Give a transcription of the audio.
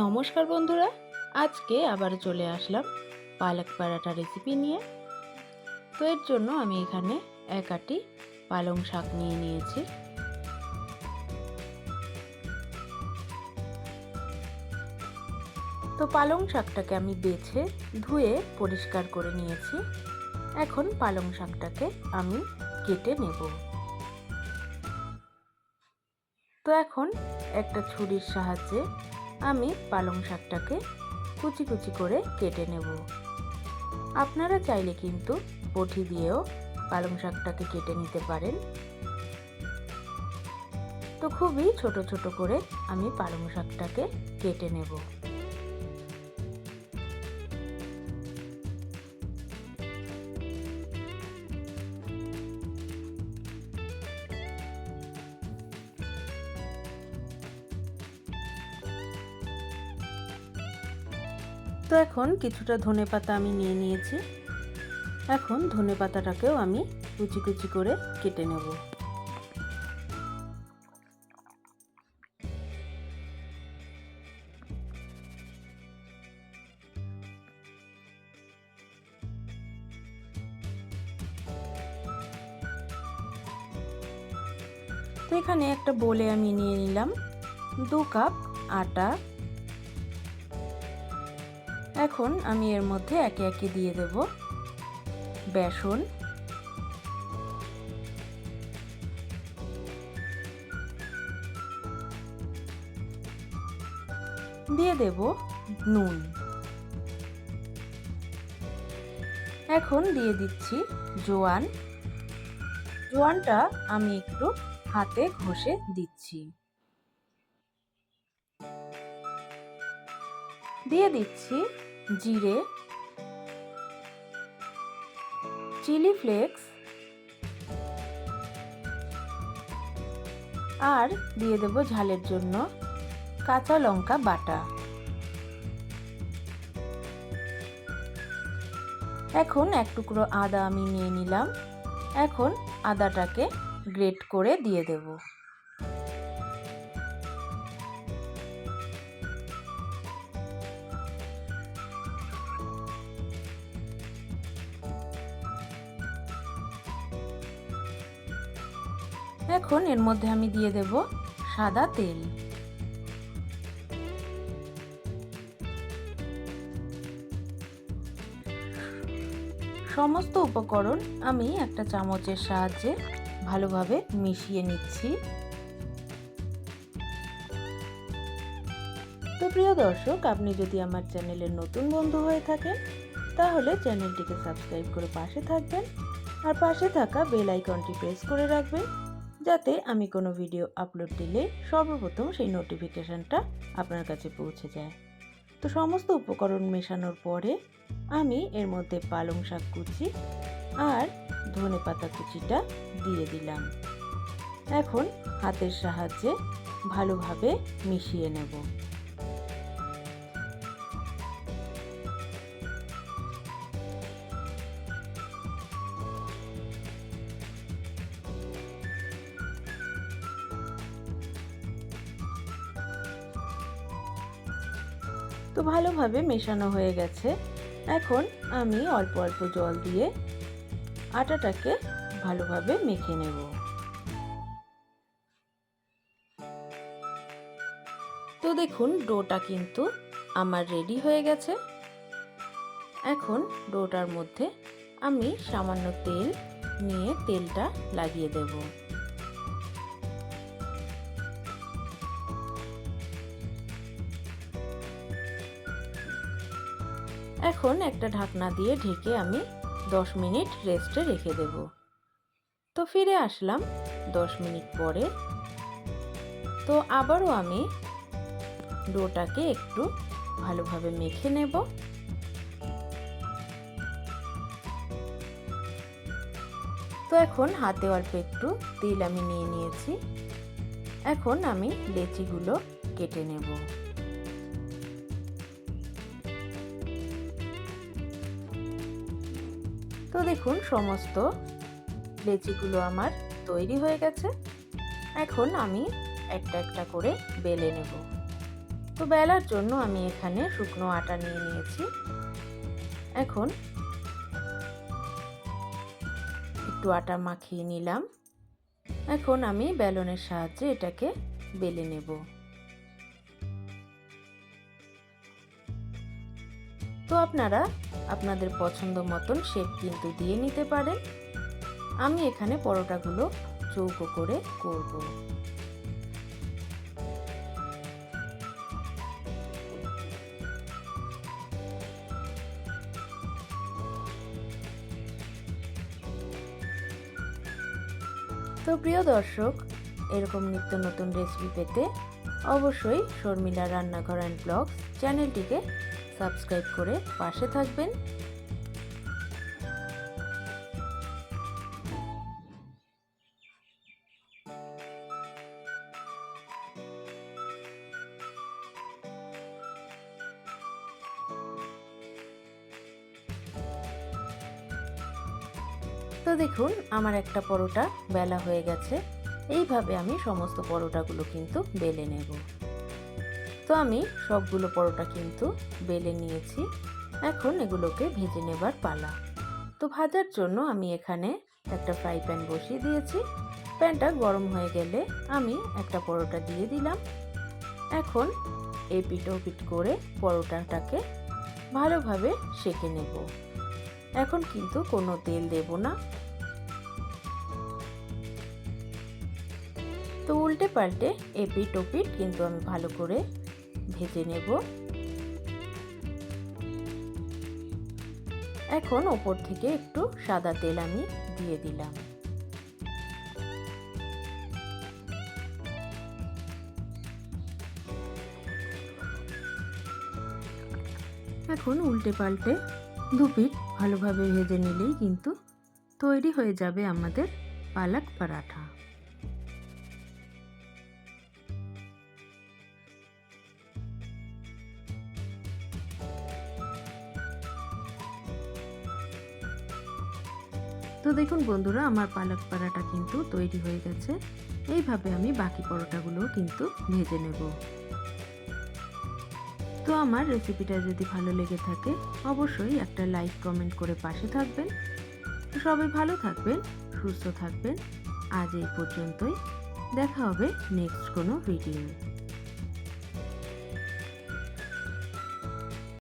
নমস্কার বন্ধুরা, আজকে আবার চলে আসলাম পালক পরাঠা রেসিপি নিয়ে। তো এর জন্য আমি এখানে এক আটি পালং শাক নিয়ে নিয়েছি। তো পালং শাকটাকে আমি বেছে ধুয়ে পরিষ্কার করে নিয়েছি। এখন পালং শাকটাকে আমি কেটে নেব। তো এখন একটা ছুরির সাহায্যে আমি পালং শাকটাকে কুচি কুচি করে কেটে নেব। আপনারা চাইলে কিন্তু বটি দিয়েও পালং শাকটাকে কেটে নিতে পারেন। তো খুবই ছোট ছোট করে আমি পালং শাকটাকে কেটে নেব। তো এখন কিছুটা ধনেপাতা আমি নিয়ে নিয়েছি। এখন ধনেপাতাটাকেও আমি কুচি কুচি করে কেটে নেব। তো এখানে একটা বোলে আমি নিয়ে নিলাম 2 কাপ আটা। এখন আমি এর মধ্যে একে একে দিয়ে দেব বেসন, দিয়ে দেব নুন, এখন দিয়ে দিচ্ছি জোয়ান। জোয়ানটা আমি একটু হাতে ঘষে দিচ্ছি। দিয়ে দিচ্ছি জিরে, চিলি ফ্লেক্স আর দিয়ে দেব ঝালের জন্য কাঁচা লঙ্কা বাটা। এখন এক টুকরো আদা আমি নিয়ে নিলাম। এখন আদাটাকে গ্রেট করে দিয়ে দেব। এখন এর মধ্যে আমি দিয়ে দেব সাদা তেল। সমস্ত উপকরণ আমি একটা চামচের সাহায্যে ভালোভাবে মিশিয়ে নিচ্ছি। তো প্রিয় দর্শক, আপনি যদি আমার চ্যানেলের নতুন বন্ধু হয়ে থাকেন তাহলে চ্যানেলটিকে সাবস্ক্রাইব করে পাশে থাকবেন আর পাশে থাকা বেল আইকনটি প্রেস করে রাখবেন, যাতে আমি কোনো ভিডিও আপলোড দিলে সর্বপ্রথম সেই নোটিফিকেশনটা আপনার কাছে পৌঁছে যায়। তো সমস্ত উপকরণ মেশানোর পরে আমি এর মধ্যে পালং শাক কুচি আর ধনেপাতা কুচিটা দিয়ে দিলাম। এখন হাতের সাহায্যে ভালোভাবে মিশিয়ে নেব। তো ভালোভাবে মেশানো হয়ে গেছে। এখন আমি অল্প অল্প জল দিয়ে আটাটাকে ভালোভাবে মেখে নেব। তো দেখুন, ডোটা কিন্তু আমার রেডি হয়ে গেছে। এখন ডোটার মধ্যে আমি সামান্য তেল নিয়ে তেলটা লাগিয়ে দেব। এখন একটা ঢাকনা দিয়ে ঢেকে আমি 10 মিনিট রেস্টে রেখে দেব। তো ফিরে আসলাম 10 মিনিট পরে। তো আবারও আমি ডোটাকে একটু ভালোভাবে মেখে নেব। তো এখন হাতে অল্প একটু তেল আমি নিয়ে নিয়েছি। এখন আমি লেচিগুলো কেটে নেব। তো দেখুন, সমস্ত লেচিগুলো আমার তৈরি হয়ে গেছে। এখন আমি একটা একটা করে বেলে নেব। তো তো বেলার জন্য আমি এখানে শুকনো আটা নিয়ে নিয়েছি। এখন একটু আটা মাখিয়ে নিলাম। এখন আমি বেলনের সাহায্যে এটাকে বেলে নেব। তো আপনারা আপনাদের পছন্দ মতন শেপ কিন্তু দিয়ে নিতে পারেন। আমি এখানে পরোটাগুলো চৌকো করে করব। তো প্রিয় দর্শক, এরকম নিত্য নতুন রেসিপি পেতে অবশ্যই শর্মিলা রান্নাঘর অ্যান্ড ব্লগস চ্যানেলটিকে সাবস্ক্রাইব করে পাশে থাকবেন। তো দেখুন আমার একটা পরোটা বেলা হয়ে গেছে। এইভাবে আমি সমস্ত পরোটাগুলো কিন্তু বেলে নেব। তো আমি সবগুলো পরোটা কিন্তু বেলে নিয়েছি। এখন এগুলোকে ভেজে নেবার পালা। তো ভাজার জন্য আমি এখানে একটা ফ্রাই প্যান বসিয়ে দিয়েছি। প্যানটা গরম হয়ে গেলে আমি একটা পরোটা দিয়ে দিলাম। এখন এপিট ওপিট করে পরোটাটাকে ভালোভাবে সেঁকে নেব। এখন কিন্তু কোনো তেল দেব না। তো উল্টে পাল্টে এপিট ওপিট কিন্তু আমি ভালো করে ভেজে নেব। এখন ওপর থেকে একটু সাদা তেল আমি দিয়ে দিলাম। এখন উল্টে পাল্টে দুপিট ভালোভাবে ভেজে নিলেই কিন্তু তৈরি হয়ে যাবে আমাদের পালক পরাঠা। তো দেখুন বন্ধুরা, আমার পালক পরাঠা কিন্তু তৈরি হয়ে গেছে। এইভাবে আমি বাকি পরোটাগুলো কিন্তু ভেজে নেব। তো আমার রেসিপিটা যদি ভালো লেগে থাকে অবশ্যই একটা লাইক কমেন্ট করে পাশে থাকবেন। সবাই ভালো থাকবেন, সুস্থ থাকবেন। আজ এই পর্যন্তই। দেখা হবে নেক্সট কোনো ভিডিও।